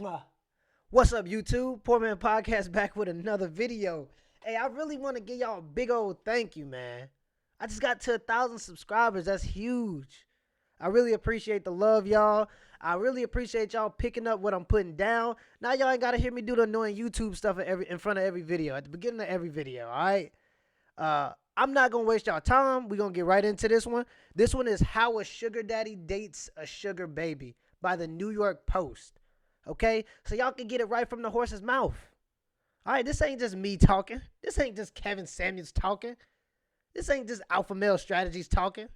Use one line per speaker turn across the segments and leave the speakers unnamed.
Mwah. What's up, YouTube? Poor.Mans.Podcast back with another video. Hey, I really want to give y'all a big old thank you, man. I just got to 1,000 subscribers. That's huge. I really appreciate the love, y'all. I really appreciate y'all picking up what I'm putting down. Now y'all ain't got to hear me do the annoying YouTube stuff in front of every video, at the beginning of every video, all right? I'm not going to waste y'all time. We're going to get right into this one. This one is How a Sugar Daddy Dates a Sugar Baby by the New York Post. Okay? So y'all can get it right from the horse's mouth. All right? This ain't just me talking. This ain't just Kevin Samuels talking. This ain't just Alpha Male Strategies talking.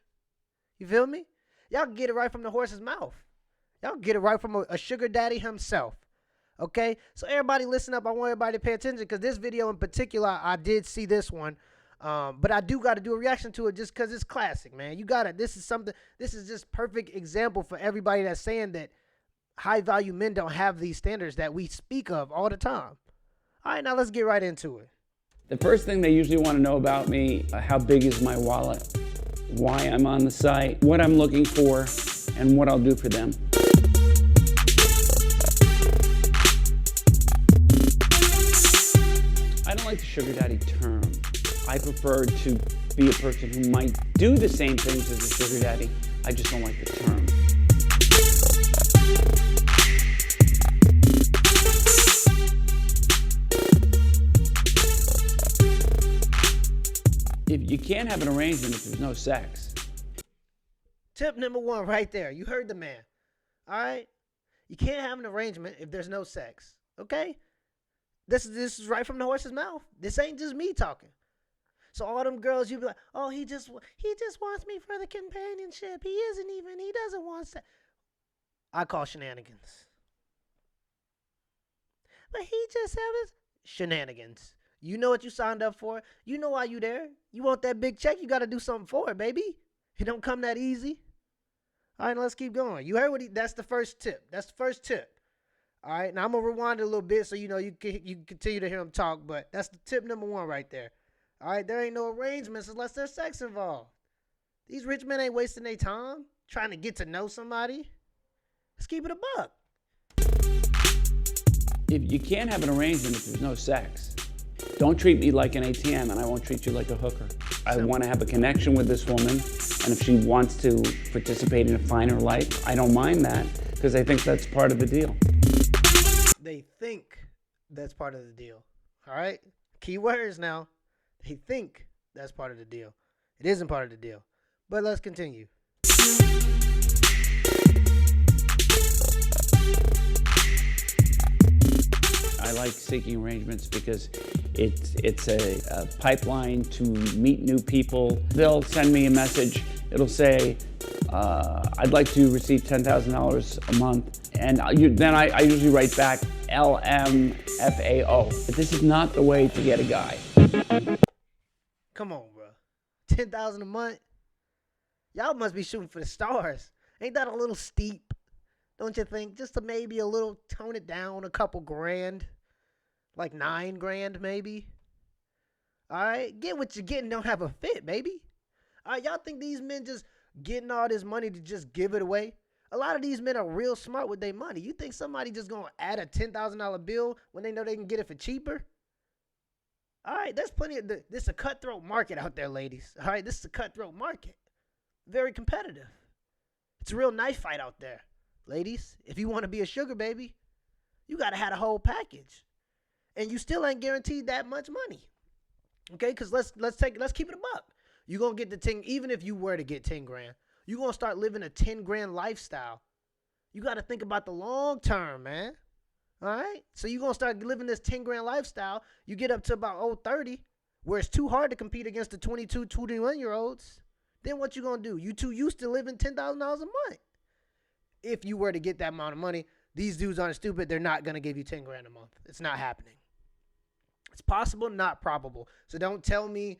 You feel me? Y'all can get it right from the horse's mouth. Y'all can get it right from a sugar daddy himself. Okay? So everybody listen up. I want everybody to pay attention because this video in particular, I did see this one. But I do got to do a reaction to it just because it's classic, man. You got to, this is just perfect example for everybody that's saying that high value men don't have these standards that we speak of all the time. All right, now let's get right into it.
The first thing they usually want to know about me, how big is my wallet, why I'm on the site, what I'm looking for, and what I'll do for them. I don't like the sugar daddy term. I prefer to be a person who might do the same things as a sugar daddy. I just don't like the term. If you can't have an arrangement if there's no sex.
Tip number one right there. You heard the man. All right? You can't have an arrangement if there's no sex. Okay? This is right from the horse's mouth. This ain't just me talking. So all them girls, you be like, oh, he just wants me for the companionship. He doesn't want sex. I call shenanigans. But he just said his shenanigans. You know what you signed up for. You know why you there. You want that big check, you got to do something for it, baby. It don't come that easy. All right, let's keep going. You heard that's the first tip. That's the first tip. All right, now I'm going to rewind it a little bit so you can continue to hear him talk, but that's the tip number one right there. All right, there ain't no arrangements unless there's sex involved. These rich men ain't wasting their time trying to get to know somebody. Let's keep it a buck.
If you can't have an arrangement if there's no sex, don't treat me like an ATM and I won't treat you like a hooker. I want to have a connection with this woman, and if she wants to participate in a finer life, I don't mind that because I think that's part of the deal.
They think that's part of the deal. All right? Key words now. They think that's part of the deal. It isn't part of the deal. But let's continue.
I like seeking arrangements because it's a pipeline to meet new people. They'll send me a message. It'll say, I'd like to receive $10,000 a month. And then I usually write back LMFAO. But this is not the way to get a guy.
Come on, bro. $10,000 a month? Y'all must be shooting for the stars. Ain't that a little steep? Don't you think? Just to maybe a little tone it down a couple grand. Like $9,000 maybe. All right? Get what you're getting. Don't have a fit, baby. All right, y'all think these men just getting all this money to just give it away? A lot of these men are real smart with their money. You think somebody just going to add a $10,000 bill when they know they can get it for cheaper? All right, there's plenty of this is a cutthroat market out there, ladies. All right, this is a cutthroat market. Very competitive. It's a real knife fight out there. Ladies, if you want to be a sugar baby, you got to have a whole package. And you still ain't guaranteed that much money. Okay, because let's keep it a buck. You're going to get the 10, even if you were to get 10 grand, you're going to start living a 10 grand lifestyle. You got to think about the long term, man. All right? So you're going to start living this 10 grand lifestyle. You get up to about 30, where it's too hard to compete against the 22, 21-year-olds. Then what you going to do? You too used to living $10,000 a month. If you were to get that amount of money, these dudes aren't stupid. They're not going to give you 10 grand a month. It's not happening. It's possible, not probable. So don't tell me,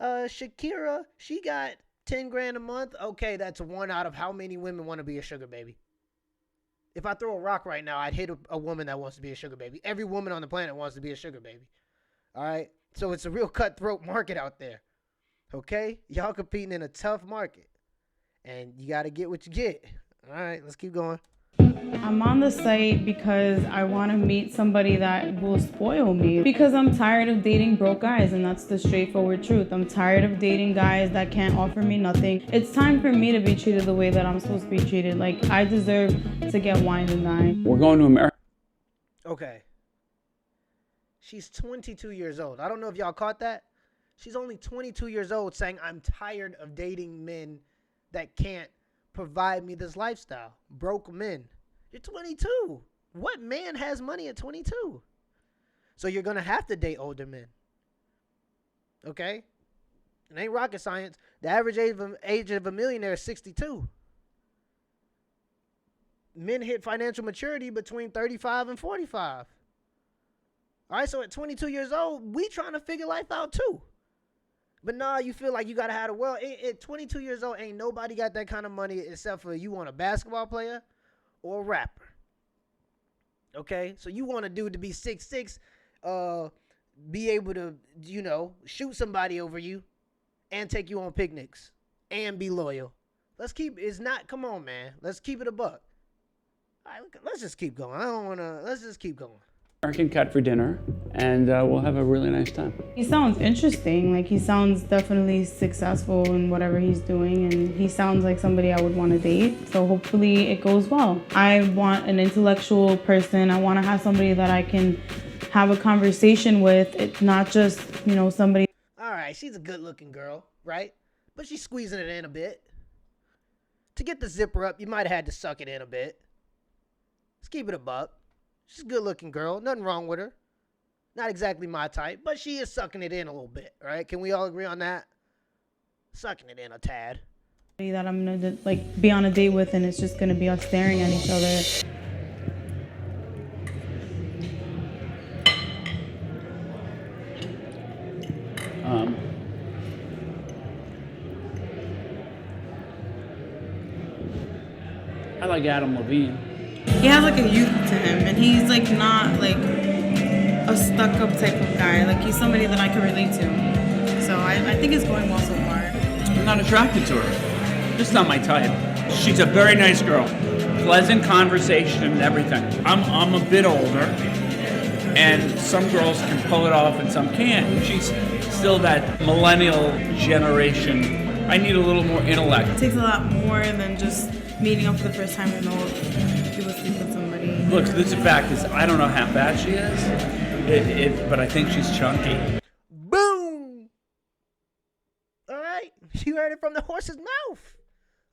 Shakira, she got 10 grand a month. Okay, that's one out of how many women want to be a sugar baby? If I throw a rock right now, I'd hit a woman that wants to be a sugar baby. Every woman on the planet wants to be a sugar baby. All right? So it's a real cutthroat market out there. Okay? Y'all competing in a tough market. And you got to get what you get. All right, let's keep going.
I'm on the site because I want to meet somebody that will spoil me. Because I'm tired of dating broke guys, and that's the straightforward truth. I'm tired of dating guys that can't offer me nothing. It's time for me to be treated the way that I'm supposed to be treated. Like, I deserve to get wine and dine.
We're going to America.
Okay. She's 22 years old. I don't know if y'all caught that. She's only 22 years old saying, I'm tired of dating men that can't provide me this lifestyle. Broke men. You're 22. What man has money at 22? So you're going to have to date older men. Okay? It ain't rocket science. The average age of a millionaire is 62. Men hit financial maturity between 35 and 45. All right, so at 22 years old, we trying to figure life out too. But nah, you feel like you got to have the world. At 22 years old, ain't nobody got that kind of money except for you want a basketball player or a rapper. Okay? So you want a dude to be 6'6", be able to, shoot somebody over you and take you on picnics and be loyal. Come on, man. Let's keep it a buck. All right, let's just keep going. Let's just keep going.
American cut for dinner, and we'll have a really nice time.
He sounds interesting. Like, he sounds definitely successful in whatever he's doing, and he sounds like somebody I would want to date. So hopefully it goes well. I want an intellectual person. I want to have somebody that I can have a conversation with. It's not just, somebody.
All right, she's a good-looking girl, right? But she's squeezing it in a bit. To get the zipper up, you might have had to suck it in a bit. Let's keep it a buck. She's a good-looking girl. Nothing wrong with her. Not exactly my type, but she is sucking it in a little bit, right? Can we all agree on that? Sucking it in a tad.
That I'm going to, be on a date with, and it's just going to be us staring at each other.
I like Adam Levine.
He has a youth to him, and he's not a stuck-up type of guy. He's somebody that I can relate to. So I think it's going well so far.
I'm not attracted to her. Just not my type. She's a very nice girl. Pleasant conversation and everything. I'm a bit older, and some girls can pull it off and some can't. She's still that millennial generation. I need a little more intellect.
It takes a lot more than just meeting up for the first time to know if you will sleep with somebody.
Look, this fact is, I don't know how fat she is, but I think she's chunky.
Boom! All right, you heard it from the horse's mouth.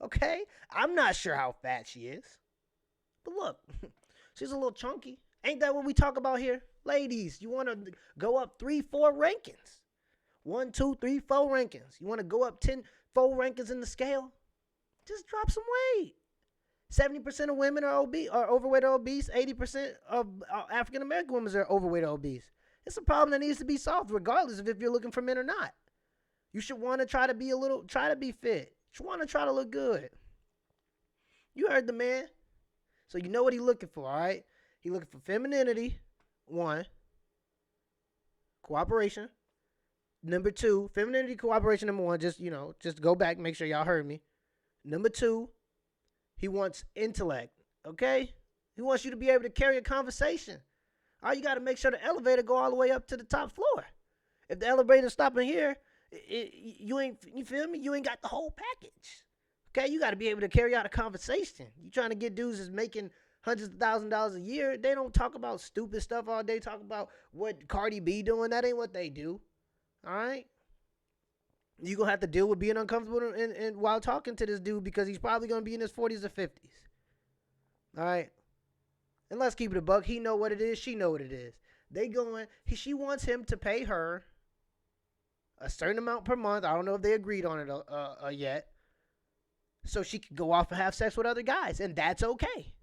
Okay, I'm not sure how fat she is, but look, she's a little chunky. Ain't that what we talk about here? Ladies, you want to go up 3-4 rankings. 1, 2, 3, 4 rankings. You want to go up 4 rankings in the scale? Just drop some weight. 70% of women are overweight or obese. 80% of African American women are overweight or obese. It's a problem that needs to be solved, regardless of if you're looking for men or not. You should want to try to be fit. You want to try to look good. You heard the man. So you know what he's looking for, all right? He's looking for femininity, 1. Cooperation. Number 2, femininity, cooperation, number 1. Just go back and make sure y'all heard me. Number 2, he wants intellect, okay? He wants you to be able to carry a conversation. All right, you got to make sure the elevator go all the way up to the top floor. If the elevator's stopping here, you feel me? You ain't got the whole package, okay? You got to be able to carry out a conversation. You trying to get dudes that's making hundreds of $1,000s a year. They don't talk about stupid stuff all day. Talk about what Cardi B doing. That ain't what they do, all right? You're going to have to deal with being uncomfortable and while talking to this dude because he's probably going to be in his 40s or 50s. All right? And let's keep it a buck. He know what it is. She know what it is. She wants him to pay her a certain amount per month. I don't know if they agreed on it yet. So she can go off and have sex with other guys. And that's okay.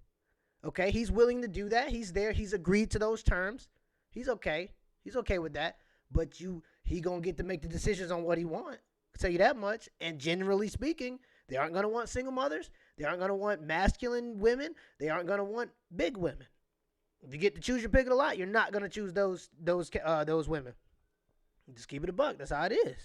Okay? He's willing to do that. He's there. He's agreed to those terms. He's okay. He's okay with that. But he going to get to make the decisions on what he wants. I'll tell you that much. And generally speaking, they aren't going to want single mothers. They aren't going to want masculine women. They aren't going to want big women. If you get to choose your pick of the lot, you're not going to choose those women. Just keep it a buck. That's how it is.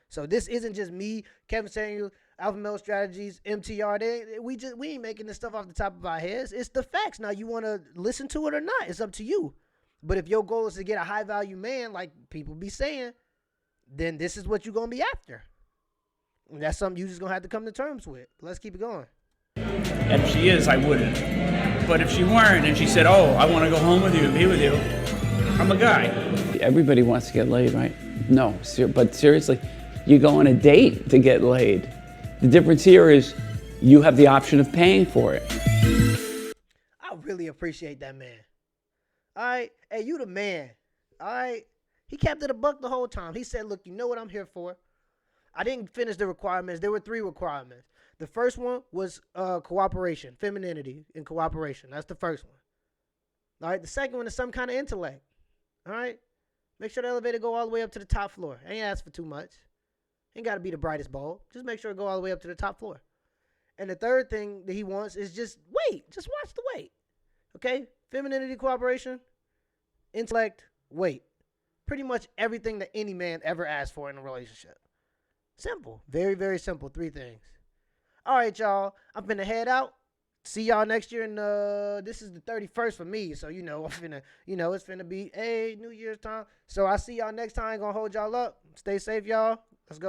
So this isn't just me, Kevin, saying, Alpha Male Strategies, MTR. We ain't making this stuff off the top of our heads. It's the facts. Now, you want to listen to it or not? It's up to you. But if your goal is to get a high value man, like people be saying, then this is what you're gonna be after. And that's something you just gonna have to come to terms with. Let's keep it going.
If she is, I wouldn't. But if she weren't and she said, oh, I want to go home with you and be with you, I'm a guy. Everybody wants to get laid, right? No, but seriously, you go on a date to get laid. The difference here is you have the option of paying for it.
I really appreciate that man. All right. Hey, you the man. All right. He kept it a buck the whole time. He said, look, you know what I'm here for. I didn't finish the requirements. There were 3 requirements. The first one was cooperation, femininity and cooperation. That's the first one. All right. The second one is some kind of intellect. All right. Make sure the elevator go all the way up to the top floor. Ain't ask for too much. Ain't got to be the brightest bulb. Just make sure it go all the way up to the top floor. And the third thing that he wants is just wait. Just watch the wait. Okay? Femininity, cooperation, intellect, wait. Pretty much everything that any man ever asked for in a relationship. Simple. Very, very simple. 3 things. All right, y'all. I'm finna head out. See y'all next year. And this is the 31st for me. So, I'm finna, it's finna be, New Year's time. So I see y'all next time. Gonna hold y'all up. Stay safe, y'all.